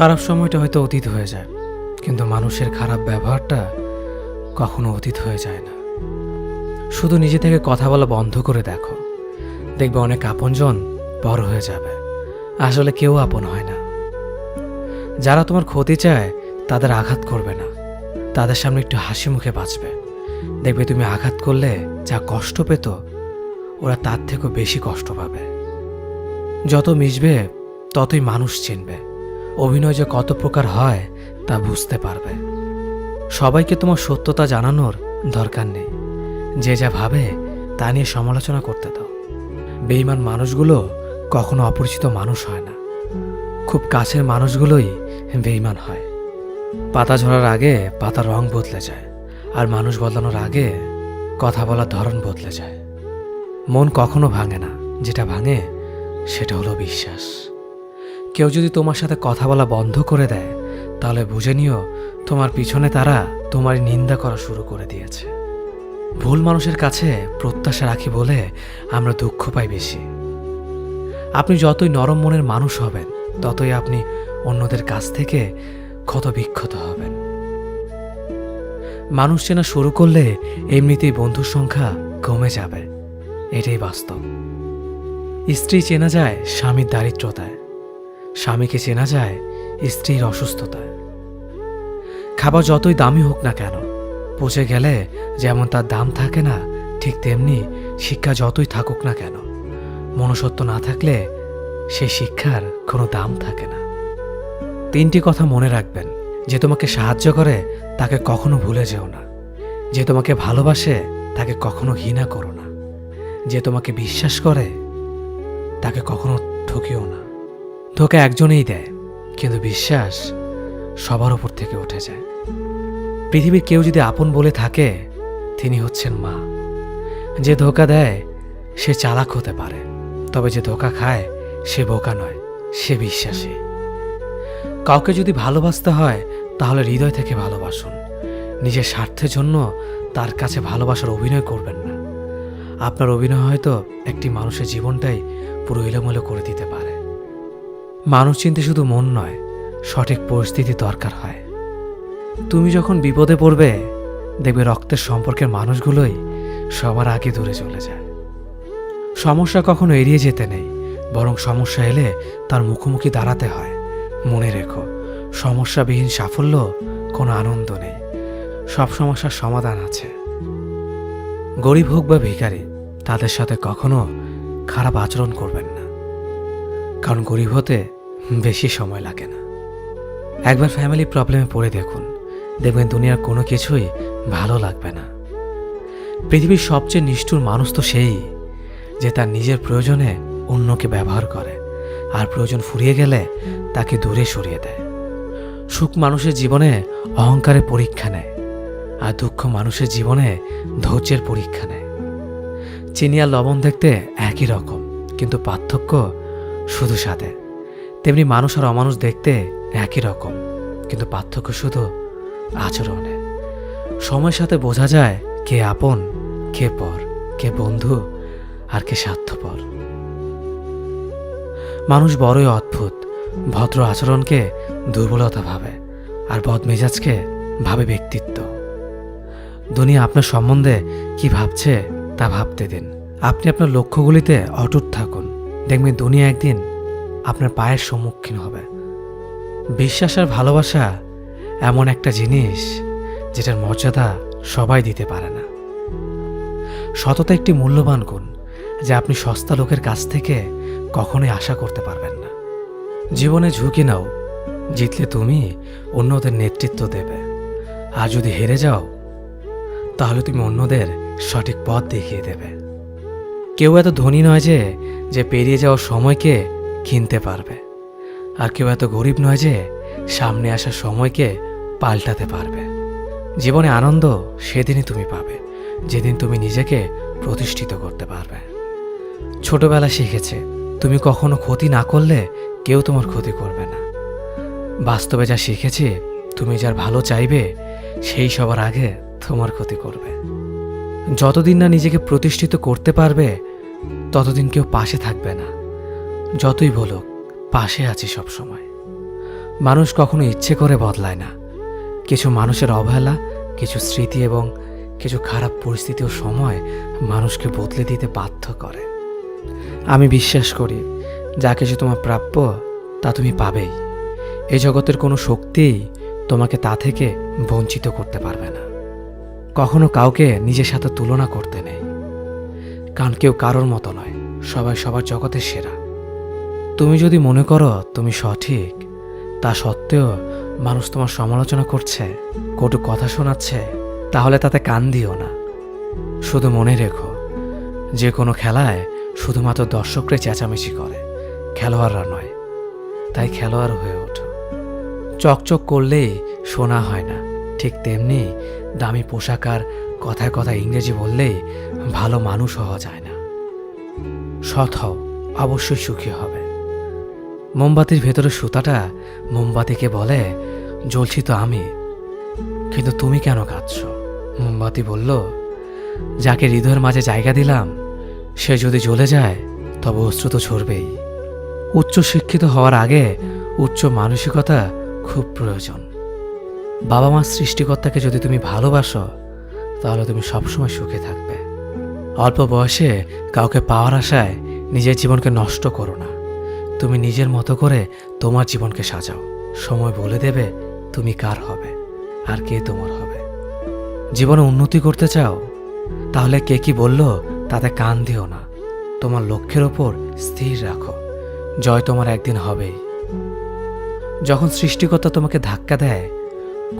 খারাপ সময়টা হয়তো অতীত হয়ে যায়, কিন্তু মানুষের খারাপ ব্যবহারটা কখনো অতীত হয়ে যায় না। শুধু নিজে থেকে কথা বলা বন্ধ করে দেখো, দেখবে অনেক আপনজন বড় হয়ে যাবে। আসলে কেউ আপন হয় না। যারা তোমার ক্ষতি চায় তাদের আঘাত করবে না, তাদের সামনে একটু হাসি মুখে বাঁচবে। দেখবে তুমি আঘাত করলে যা কষ্ট পেত, ওরা তার থেকেও বেশি কষ্ট পাবে। যত মিশবে ততই মানুষ চিনবে। অভিনয় যে কত প্রকার হয় তা বুঝতে পারবে। সবাইকে তোমার সত্যতা জানানোর দরকার নেই। যে যা ভাবে তা নিয়ে সমালোচনা করতে দাও। বেঈমান মানুষগুলো কখনো অপরিচিত মানুষ হয় না, খুব কাছের মানুষগুলোই বেঈমান হয়। পাতা ঝরার আগে পাতার রং বদলে যায়, আর মানুষ বদলানোর আগে কথা বলার ধরন বদলে যায়। মন কখনো ভাঙে না, যেটা ভাঙে সেটা হলো বিশ্বাস। কেউ যদি তোমার সাথে কথা বলা বন্ধ করে দেয়, তাহলে বুঝে নিও তোমার পিছনে তারা তোমার নিন্দা করা শুরু করে দিয়েছে। ভুল মানুষের কাছে প্রত্যাশা রাখি বলে আমরা দুঃখ পাই বেশি। আপনি যতই নরম মনের মানুষ হবেন, ততই আপনি অন্যদের কাছ থেকে ক্ষত বিক্ষত হবেন। মানুষ চেনা শুরু করলে এমনিতেই বন্ধুর সংখ্যা কমে যাবে, এটাই বাস্তব। স্ত্রী চেনা যায় স্বামীর দারিদ্রতায়, স্বামীকে চেনা যায় স্ত্রীর অসুস্থতায়। খাবার যতই দামি হোক না কেন, পচে গেলে যেমন তার দাম থাকে না, ঠিক তেমনি শিক্ষা যতই থাকুক না কেন, মনুষ্যত্ব না থাকলে সেই শিক্ষার কোনো দাম থাকে না। 3টি কথা মনে রাখবেন। যে তোমাকে সাহায্য করে তাকে কখনো ভুলে যেও না। যে তোমাকে ভালোবাসে তাকে কখনো ঘৃণা করো না। যে তোমাকে বিশ্বাস করে তাকে কখনো ঠকিও না। ধোঁকা একজনেই দেয়, কিন্তু বিশ্বাস সবার উপর থেকে উঠে যায়। পৃথিবীর কেউ যদি আপন বলে থাকে, তিনি হচ্ছেন মা। যে ধোঁকা দেয় সে চালাক হতে পারে, তবে যে ধোঁকা খায় সে বোকা নয়, সে বিশ্বাসী। কাউকে যদি ভালোবাসতে হয় তাহলে হৃদয় থেকে ভালোবাসুন। নিজের স্বার্থের জন্য তার কাছে ভালোবাসার অভিনয় করবেন না। আপনার অভিনয় হয়তো একটি মানুষের জীবনটাই পুরো এলোমেলো করে দিতে পারে। মানুষ চিনতে শুধু মন নয়, সঠিক পরিস্থিতি দরকার হয়। তুমি যখন বিপদে পড়বে, দেখবে রক্তের সম্পর্কের মানুষগুলোই সবার আগে দূরে চলে যায়। সমস্যা কখনো এড়িয়ে যেতে নেই, বরং সমস্যা এলে তার মুখোমুখি দাঁড়াতে হয়। মনে রেখো, সমস্যাবিহীন সাফল্য কোনো আনন্দ নেই। সব সমস্যার সমাধান আছে। গরিব হোক বা ভিখারি, তাদের সাথে কখনো খারাপ আচরণ করবেন না, কারণ গরিব হতে বেশি সময় লাগে না। একবার ফ্যামিলি প্রবলেমে পড়ে দেখুন, দেখবেন দুনিয়ার কোনো কিছুই ভালো লাগবে না। পৃথিবীর সবচেয়ে নিষ্ঠুর মানুষ তো সেই, যে তার নিজের প্রয়োজনে অন্যকে ব্যবহার করে, আর প্রয়োজন ফুরিয়ে গেলে তাকে দূরে সরিয়ে দেয়। সুখ মানুষের জীবনে অহংকারের পরীক্ষা নেয়, আর দুঃখ মানুষের জীবনে ধৈর্যের পরীক্ষা নেয়। চিনি আর লবণ দেখতে একই রকম, কিন্তু পার্থক্য শুধু স্বাদে। তেমনি মানুষ আর অমানুষ দেখতে একই রকম, কিন্তু পার্থক্য শুধু আচরণে। সময়ের সাথে বোঝা যায় কে আপন, কে পর, কে বন্ধু আর কে স্বার্থপর। মানুষ বড়ই অদ্ভুত। ভদ্র আচরণকে দুর্বলতা ভাবে, আর বদমেজাজকে ভাবে ব্যক্তিত্ব। দুনিয়া আপনার সম্বন্ধে কি ভাবছে তা ভাবতে দিন। আপনি আপনার লক্ষ্যগুলিতে অটুট থাকুন, দেখবেন দুনিয়া একদিন আপনার পায়ের সম্মুখীন হবে। বিশ্বাস আর ভালোবাসা এমন একটা জিনিস যেটার মর্যাদা সবাই দিতে পারে না। সততা একটি মূল্যবান গুণ, যা আপনি সস্তা লোকের কাছ থেকে কখনোই আশা করতে পারবেন না। জীবনে ঝুঁকি নাও, জিতলে তুমি অন্যদের নেতৃত্ব দেবে, আর যদি হেরে যাও তাহলে তুমি অন্যদের সঠিক পথ দেখিয়ে দেবে। কেউ এত ধনী নয় যে পেরিয়ে যাওয়ার সময়কে কিনতে পারবে, আর কেউ এত গরিব নয় যে সামনে আসা সময়কে পাল্টাতে পারবে। জীবনে আনন্দ সেদিনই তুমি পাবে, যেদিন তুমি নিজেকে প্রতিষ্ঠিত করতে পারবে। ছোটবেলা শিখেছে, তুমি কখনো ক্ষতি না করলে কেউ তোমার ক্ষতি করবে না। বাস্তবে যা শিখেছি, তুমি যার ভালো চাইবে সেই সবার আগে তোমার ক্ষতি করবে। যতদিন না নিজেকে প্রতিষ্ঠিত করতে পারবে, ততদিন কেউ পাশে থাকবে না। যতই বলুক, পাশে আছি সব সময়। মানুষ কখনো ইচ্ছে করে বদলায় না। কিছু মানুষের অবহেলা, কিছু স্মৃতি এবং কিছু খারাপ পরিস্থিতি ও সময় মানুষকে বদলে দিতে বাধ্য করে। আমি বিশ্বাস করি যা কিছু তোমার প্রাপ্য তা তুমি পাবেই। এই জগতের কোনো শক্তিই তোমাকে তা থেকে বঞ্চিত করতে পারবে না। কখনো কাউকে নিজের সাথে তুলনা করতে নেই, কারণ কেউ কারোর মতো নয়, সবাই সবার জগতের সেরা। তুমি যদি মনে করো তুমি সঠিক, তা সত্ত্বেও মানুষ তোমার সমালোচনা করছে, কটু কথা শোনাচ্ছে, তাহলে তাতে কান দিও না। শুধু মনে রেখো, যে কোনো খেলায় শুধুমাত্র দর্শকরা চেঁচামেচি করে, খেলোয়াড়রা নয়। তাই খেলোয়াড় হয়ে ওঠো। চকচক করলেই শোনা হয় না, ঠিক তেমনি দামি পোশাক আর কথায় কথায় ইংরেজি বললেই ভালো মানুষ হওয়া যায় না। সৎ হও, অবশ্যই সুখী হবে। মোমবাতির ভেতরে সুতাটা মোমবাতিকে বলে, জ্বলছি তো আমি, কিন্তু তুমি কেন কাঁদছ? মোমবাতি বলল, যাকে হৃদয়ের মাঝে জায়গা দিলাম সে যদি জ্বলে যায় তবে অশ্রু তো ঝরবেই। উচ্চ শিক্ষিত হওয়ার আগে উচ্চ মানসিকতা খুব প্রয়োজন। বাবা মার সৃষ্টিকর্তাকে যদি তুমি ভালোবাসো তাহলে তুমি সবসময় সুখে থাকবে। অল্প বয়সে কাউকে পাওয়ার আশায় নিজের জীবনকে নষ্ট করো না। তুমি নিজের মতো করে তোমার জীবনকে সাজাও। সময় বলে দেবে তুমি কার হবে আর কে তোমার হবে। জীবনে উন্নতি করতে চাও? তাহলে কে কি বলল তাতে কান দিও না। তোমার লক্ষ্যের ওপর স্থির রাখো, জয় তোমার একদিন হবেই। যখন সৃষ্টিকর্তা তোমাকে ধাক্কা দেয়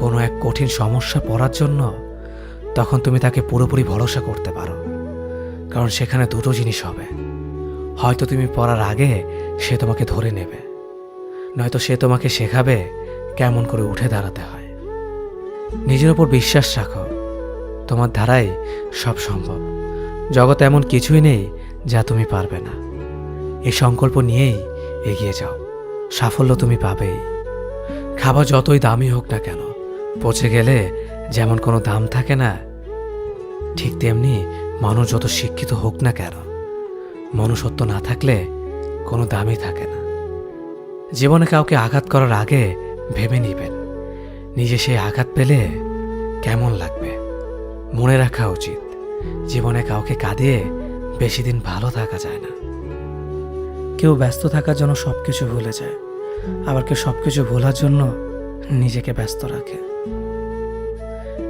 কোনো এক কঠিন সমস্যা পড়ার জন্য, তখন তুমি তাকে পুরোপুরি ভরসা করতে পারো, কারণ সেখানে দুটো জিনিস হবে। হয়তো তুমি পড়ার আগে সে তোমাকে ধরে নেবে, নয়তো সে তোমাকে শেখাবে কেমন করে উঠে দাঁড়াতে হয়। নিজের ওপর বিশ্বাস রাখো, তোমার দ্বারাই সব সম্ভব। জগতে এমন কিছুই নেই যা তুমি পারবে না। এই সংকল্প নিয়েই এগিয়ে যাও, সাফল্য তুমি পাবেই। খাবার যতই দামি হোক না কেন, পচে গেলে যেমন কোনো দাম থাকে না, ঠিক তেমনি মানুষ যত শিক্ষিত হোক না কেন, মনুষ্যত্ব না থাকলে কোনো দামই থাকে না। জীবনে কাউকে আঘাত করার আগে ভেবে নিবেন নিজে সেই আঘাত পেলে কেমন লাগবে। মনে রাখা উচিত, জীবনে কাউকে কাঁদিয়ে বেশি দিন ভালো থাকা যায় না। কেউ ব্যস্ত থাকার জন্য সবকিছু ভুলে যায়, আবার কেউ সবকিছু ভোলার জন্য নিজেকে ব্যস্ত রাখে।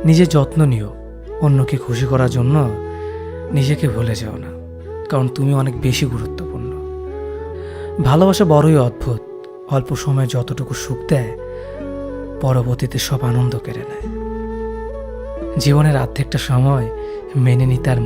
নিজের যত্ন নিও, অন্যকে খুশি করার জন্য নিজেকে ভুলে যেও না, কারণ তুমি অনেক বেশি গুরুত্বপূর্ণ। ভালোবাসা বড়ই অদ্ভুত, অল্প সময়ে যতটুকু সুখ দেয় পরবর্তীতে সব আনন্দ কেড়ে নেয়। জীবনের অর্ধেকটা সময় মেনে নিতে আর